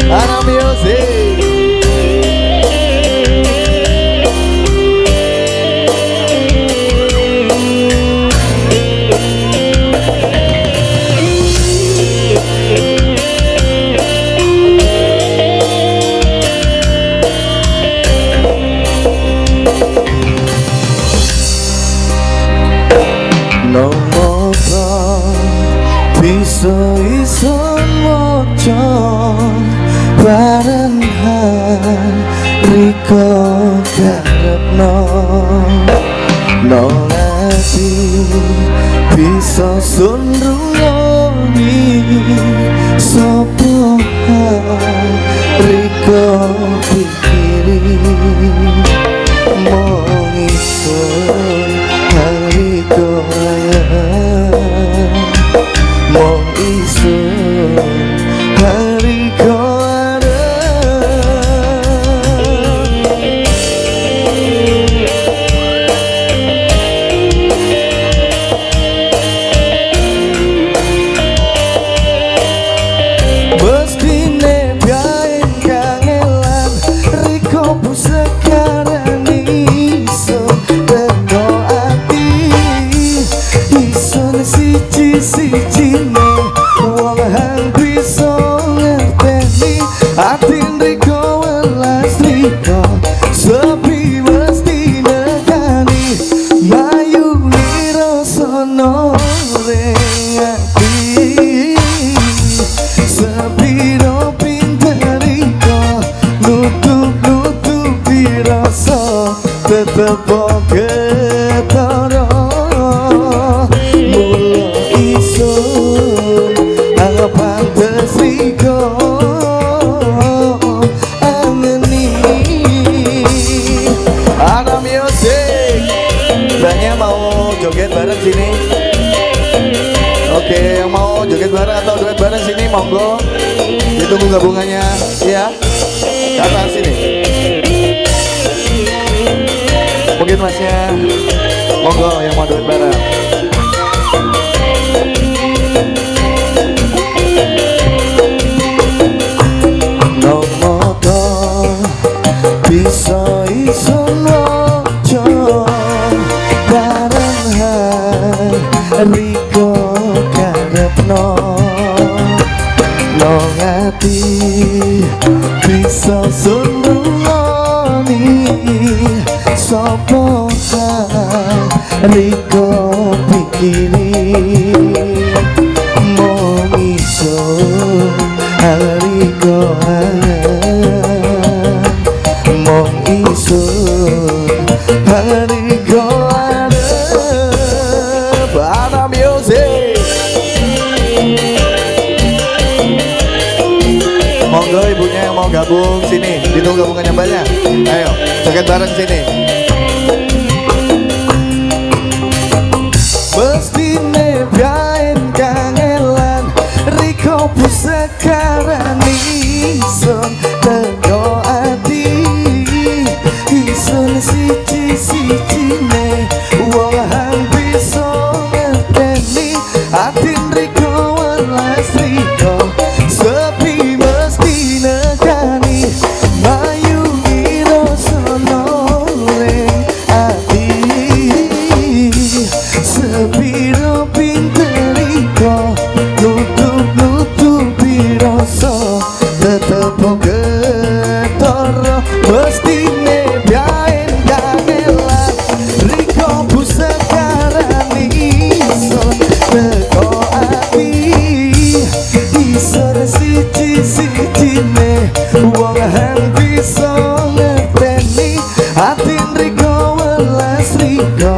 Ana Music. Iso moco bareng riko karepno nolati bisa sunrungi sopo riko pikiri mong isun riko mong isun hari kau ada. Mestine biain kangelan riko bu sekarang isun teko ati isun siji-siji wong hang bisa ngerteni atin riko welas riko sepi mesti nekani mayu nirasono ring ati sepi no pinter riko nutup-nutupi rasa tetep ketara mula isun pantes riko angeni. Ana Music. Banyak mau joget bareng sini. Oke, yang mau joget bareng atau duet bareng sini monggo. Ditunggu gabungannya ya. Ke atas sini. Mungkin masnya monggo yang mau duet bareng. Bisa isun moco bareng riko karepno no ngati bisa sunrungi sopo riko pikiri mong isun riko mong isun hari kau ada. Ana Music. Monggo ibunya yang mau gabung sini, ditunggu gabungannya banyak. Ayo joget bareng sini. Mestine biain kangelan riko bu sekarang isun teko ati isun siji-sijine wong hang bisa ngerteni atin riko welas riko sepi mesti nekani mayu nirasono ring ati sepi no pinter riko nutup-nutupi rasa tetep ketara mestine biain kangelan riko bu sekarang isun teko ati isun siji-sijine wong hang bisa ngerteni atin riko welas riko